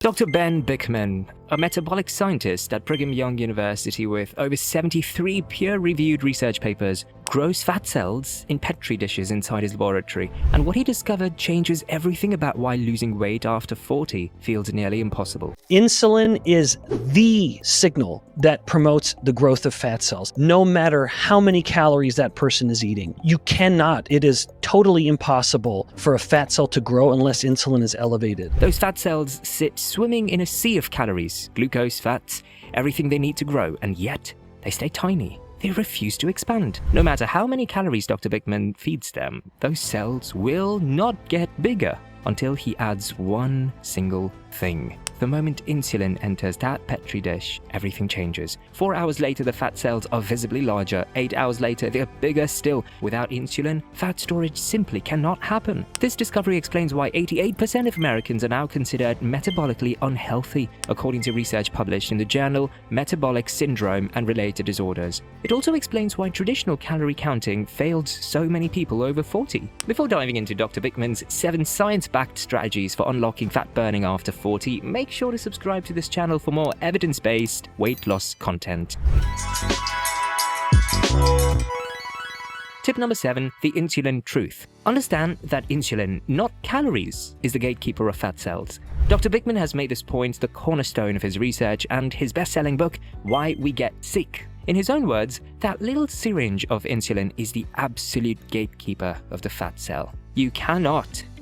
Dr. Ben Bikman, a metabolic scientist at Brigham Young University with over 73 peer-reviewed research papers, grows fat cells in Petri dishes inside his laboratory, and what he discovered changes everything about why losing weight after 40 feels nearly impossible. Insulin is the signal that promotes the growth of fat cells, no matter how many calories that person is eating. It is totally impossible for a fat cell to grow unless insulin is elevated. Those fat cells sit swimming in a sea of calories, glucose, fats, everything they need to grow, and yet they stay tiny. They refuse to expand. No matter how many calories Dr. Bikman feeds them, those cells will not get bigger until he adds one single thing. The moment insulin enters that Petri dish, everything changes. 4 hours later, the fat cells are visibly larger. 8 hours later, they're bigger still. Without insulin, fat storage simply cannot happen. This discovery explains why 88% of Americans are now considered metabolically unhealthy, according to research published in the journal Metabolic Syndrome and Related Disorders. It also explains why traditional calorie counting failed so many people over 40. Before diving into Dr. Bikman's 7 science-backed strategies for unlocking fat burning after 40, make sure to subscribe to this channel for more evidence-based weight loss content. Tip number 7, the insulin truth. Understand that insulin, not calories, is the gatekeeper of fat cells. Dr. Bikman has made this point the cornerstone of his research and his best-selling book, Why We Get Sick. In his own words, that little syringe of insulin is the absolute gatekeeper of the fat cell.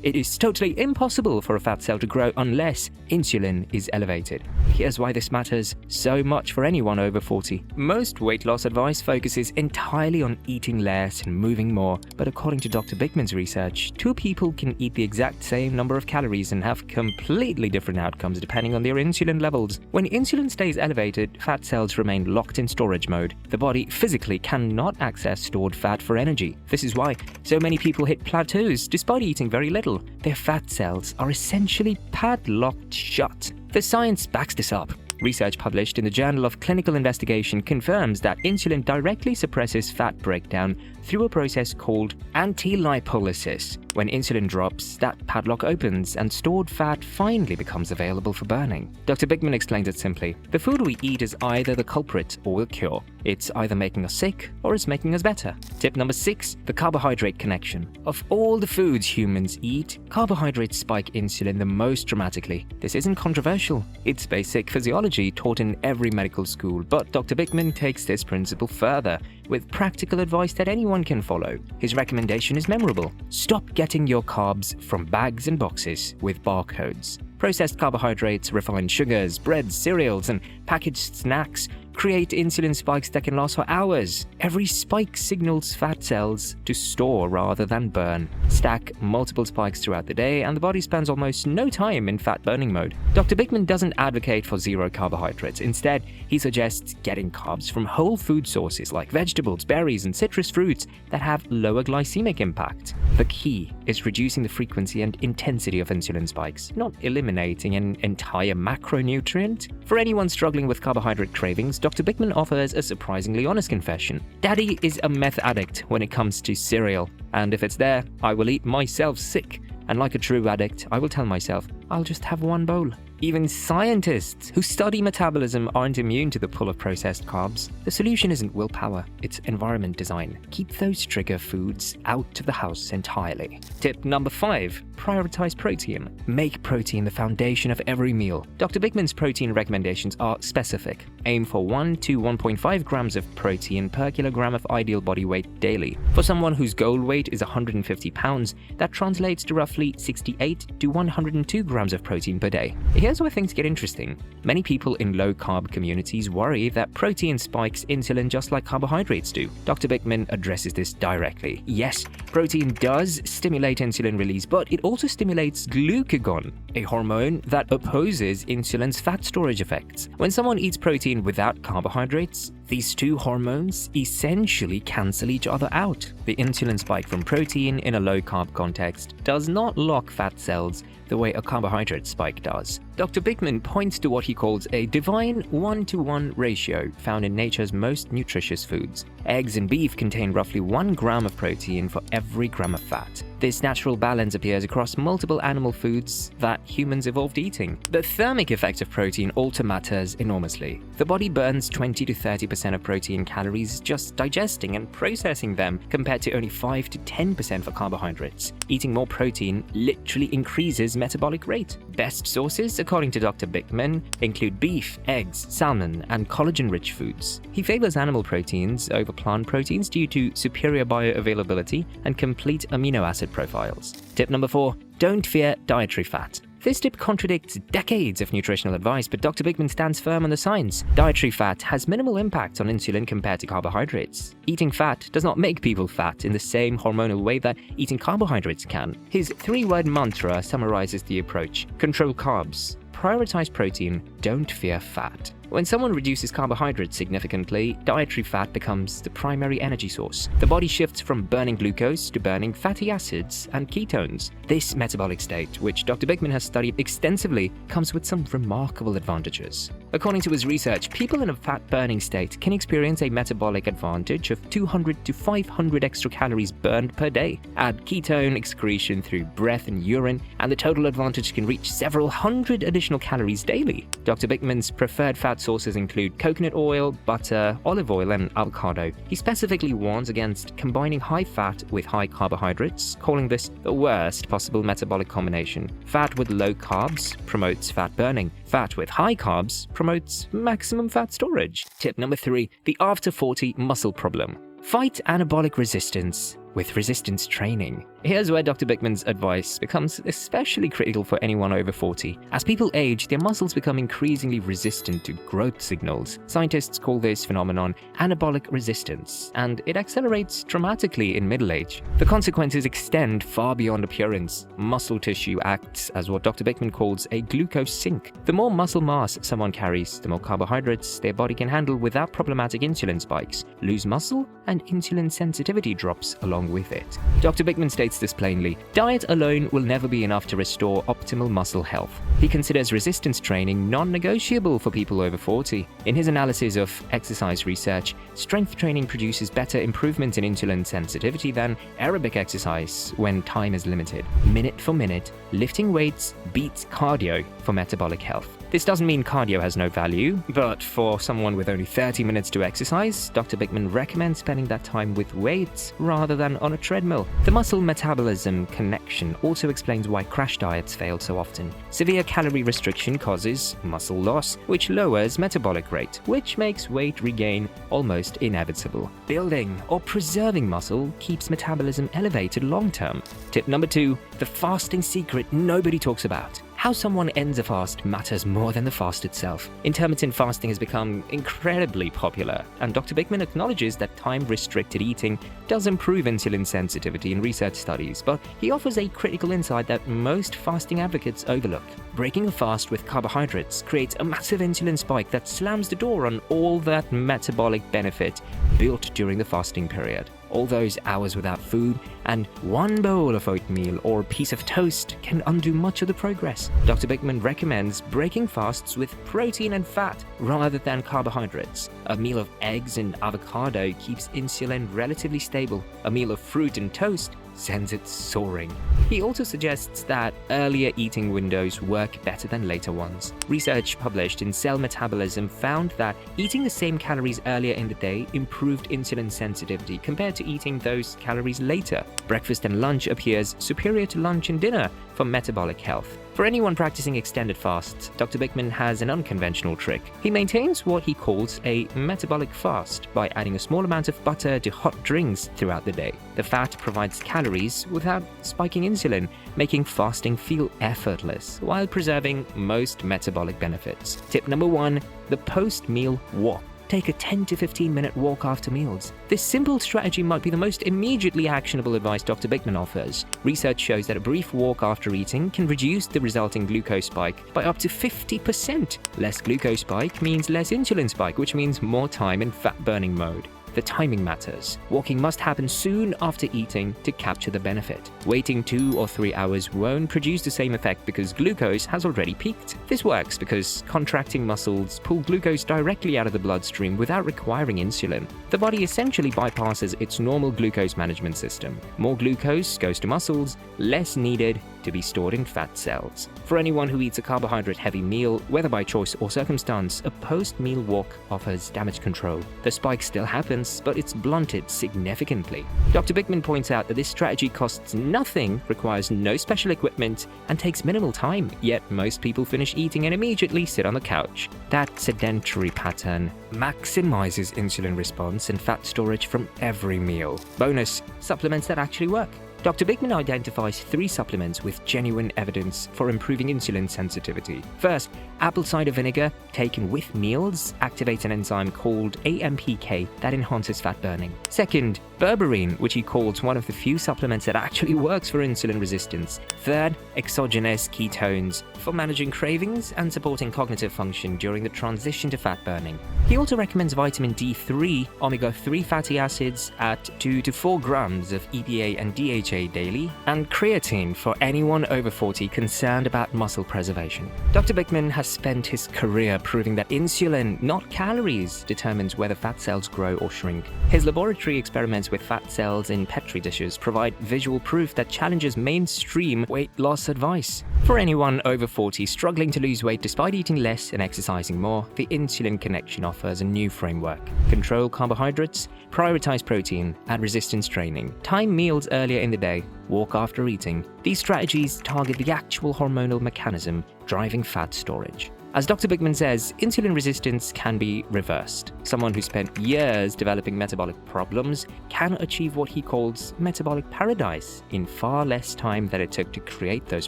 It is totally impossible for a fat cell to grow unless insulin is elevated. Here's why this matters so much for anyone over 40. Most weight loss advice focuses entirely on eating less and moving more, but according to Dr. Bikman's research, 2 people can eat the exact same number of calories and have completely different outcomes depending on their insulin levels. When insulin stays elevated, fat cells remain locked in storage mode. The body physically cannot access stored fat for energy. This is why so many people hit plateaus despite eating very little. Their fat cells are essentially padlocked shut. The science backs this up. Research published in the Journal of Clinical Investigation confirms that insulin directly suppresses fat breakdown through a process called anti-lipolysis. When insulin drops, that padlock opens and stored fat finally becomes available for burning. Dr. Bikman explains it simply. The food we eat is either the culprit or the cure. It's either making us sick or it's making us better. Tip number 6, the carbohydrate connection. Of all the foods humans eat, carbohydrates spike insulin the most dramatically. This isn't controversial. It's basic physiology taught in every medical school, but Dr. Bikman takes this principle further with practical advice that anyone can follow. His recommendation is memorable. Stop getting your carbs from bags and boxes with barcodes. Processed carbohydrates, refined sugars, breads, cereals, and packaged snacks create insulin spikes that can last for hours. Every spike signals fat cells to store rather than burn. Stack multiple spikes throughout the day, and the body spends almost no time in fat burning mode. Dr. Bikman doesn't advocate for zero carbohydrates. Instead, he suggests getting carbs from whole food sources like vegetables, berries, and citrus fruits that have lower glycemic impact. The key is reducing the frequency and intensity of insulin spikes, not eliminating an entire macronutrient. For anyone struggling with carbohydrate cravings, Dr. Bikman offers a surprisingly honest confession. Daddy is a meth addict when it comes to cereal, and if it's there, I will eat myself sick. And like a true addict, I will tell myself, I'll just have one bowl. Even scientists who study metabolism aren't immune to the pull of processed carbs. The solution isn't willpower, it's environment design. Keep those trigger foods out of the house entirely. Tip number 5, prioritize protein. Make protein the foundation of every meal. Dr. Bikman's protein recommendations are specific. Aim for 1 to 1.5 grams of protein per kilogram of ideal body weight daily. For someone whose goal weight is 150 pounds, that translates to roughly 68 to 102 grams of protein per day. Here's where things get interesting. Many people in low-carb communities worry that protein spikes insulin just like carbohydrates do. Dr. Bikman addresses this directly. Yes, protein does stimulate insulin release, but it also stimulates glucagon, a hormone that opposes insulin's fat storage effects. When someone eats protein without carbohydrates, These two hormones essentially cancel each other out. The insulin spike from protein in a low-carb context does not lock fat cells the way a carbohydrate spike does. Dr. Bikman points to what he calls a divine 1-to-1 ratio found in nature's most nutritious foods. Eggs and beef contain roughly 1 gram of protein for every gram of fat. This natural balance appears across multiple animal foods that humans evolved eating. The thermic effect of protein also matters enormously. The body burns 20 to 30% of protein calories just digesting and processing them, compared to only 5 to 10% for carbohydrates. Eating more protein literally increases metabolic rate. Best sources, according to Dr. Bikman, include beef, eggs, salmon, and collagen-rich foods. He favors animal proteins over plant proteins due to superior bioavailability and complete amino acid profiles. Tip number 4. Don't fear dietary fat. This tip contradicts decades of nutritional advice, but Dr. Bikman stands firm on the science. Dietary fat has minimal impact on insulin compared to carbohydrates. Eating fat does not make people fat in the same hormonal way that eating carbohydrates can. His 3-word mantra summarizes the approach: control carbs, prioritize protein, don't fear fat. When someone reduces carbohydrates significantly, dietary fat becomes the primary energy source. The body shifts from burning glucose to burning fatty acids and ketones. This metabolic state, which Dr. Bikman has studied extensively, comes with some remarkable advantages. According to his research, people in a fat-burning state can experience a metabolic advantage of 200 to 500 extra calories burned per day. Add ketone excretion through breath and urine, and the total advantage can reach several hundred additional calories daily. Dr. Bikman's preferred fat sources include coconut oil, butter, olive oil, and avocado. He specifically warns against combining high fat with high carbohydrates, calling this the worst possible metabolic combination. Fat with low carbs promotes fat burning. Fat with high carbs promotes maximum fat storage. Tip number 3. The after 40 muscle problem. Fight anabolic resistance with resistance training. Here's where Dr. Bikman's advice becomes especially critical for anyone over 40. As people age, their muscles become increasingly resistant to growth signals. Scientists call this phenomenon anabolic resistance, and it accelerates dramatically in middle age. The consequences extend far beyond appearance. Muscle tissue acts as what Dr. Bikman calls a glucose sink. The more muscle mass someone carries, the more carbohydrates their body can handle without problematic insulin spikes. Lose muscle, and insulin sensitivity drops along with it. Dr. Bikman states this plainly: diet alone will never be enough to restore optimal muscle health. He considers resistance training non-negotiable for people over 40. In his analysis of exercise research, strength training produces better improvement in insulin sensitivity than aerobic exercise when time is limited. Minute for minute, lifting weights beats cardio for metabolic health. This doesn't mean cardio has no value, but for someone with only 30 minutes to exercise, Dr. Bikman recommends spending that time with weights rather than on a treadmill. The muscle metabolism connection also explains why crash diets fail so often. Severe calorie restriction causes muscle loss, which lowers metabolic rate, which makes weight regain almost inevitable. Building or preserving muscle keeps metabolism elevated long term. Tip number 2, the fasting secret nobody talks about. How someone ends a fast matters more than the fast itself. Intermittent fasting has become incredibly popular, and Dr. Bikman acknowledges that time-restricted eating does improve insulin sensitivity in research studies, but he offers a critical insight that most fasting advocates overlook. Breaking a fast with carbohydrates creates a massive insulin spike that slams the door on all that metabolic benefit built during the fasting period. All those hours without food and one bowl of oatmeal or piece of toast can undo much of the progress. Dr. Bikman recommends breaking fasts with protein and fat rather than carbohydrates. A meal of eggs and avocado keeps insulin relatively stable. A meal of fruit and toast sends it soaring. He also suggests that earlier eating windows work better than later ones. Research published in Cell Metabolism found that eating the same calories earlier in the day improved insulin sensitivity compared to eating those calories later. Breakfast and lunch appears superior to lunch and dinner for metabolic health. For anyone practicing extended fasts, Dr. Bikman has an unconventional trick. He maintains what he calls a metabolic fast by adding a small amount of butter to hot drinks throughout the day. The fat provides calories without spiking insulin, making fasting feel effortless while preserving most metabolic benefits. Tip number 1, the post-meal walk. take a 10 to 15 minute walk after meals. This simple strategy might be the most immediately actionable advice Dr. Bikman offers. Research shows that a brief walk after eating can reduce the resulting glucose spike by up to 50%. Less glucose spike means less insulin spike, which means more time in fat-burning mode. The timing matters. Walking must happen soon after eating to capture the benefit. Waiting 2 or 3 hours won't produce the same effect because glucose has already peaked. This works because contracting muscles pull glucose directly out of the bloodstream without requiring insulin. The body essentially bypasses its normal glucose management system. More glucose goes to muscles, less needed to be stored in fat cells. For anyone who eats a carbohydrate-heavy meal, whether by choice or circumstance, a post-meal walk offers damage control. The spike still happens, but it's blunted significantly. Dr. Bikman points out that this strategy costs nothing, requires no special equipment, and takes minimal time, yet most people finish eating and immediately sit on the couch. That sedentary pattern maximizes insulin response and fat storage from every meal. Bonus, supplements that actually work. Dr. Bikman identifies 3 supplements with genuine evidence for improving insulin sensitivity. First, apple cider vinegar taken with meals activates an enzyme called AMPK that enhances fat burning. Second, berberine, which he calls one of the few supplements that actually works for insulin resistance. Third, exogenous ketones for managing cravings and supporting cognitive function during the transition to fat burning. He also recommends vitamin D3, omega-3 fatty acids at 2 to 4 grams of EPA and DHA daily, and creatine for anyone over 40 concerned about muscle preservation. Dr. Bikman has spent his career proving that insulin, not calories, determines whether fat cells grow or shrink. His laboratory experiments with fat cells in Petri dishes provide visual proof that challenges mainstream weight loss advice. For anyone over 40 struggling to lose weight despite eating less and exercising more, the Insulin Connection offers a new framework. Control carbohydrates, prioritize protein, add resistance training, time meals earlier in the day, walk after eating. These strategies target the actual hormonal mechanism driving fat storage. As Dr. Bikman says, insulin resistance can be reversed. Someone who spent years developing metabolic problems can achieve what he calls metabolic paradise in far less time than it took to create those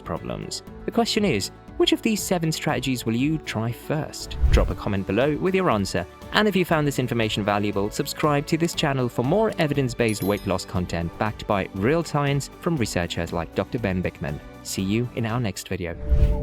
problems. The question is, which of these 7 strategies will you try first? Drop a comment below with your answer. And if you found this information valuable, subscribe to this channel for more evidence-based weight loss content backed by real science from researchers like Dr. Ben Bikman. See you in our next video.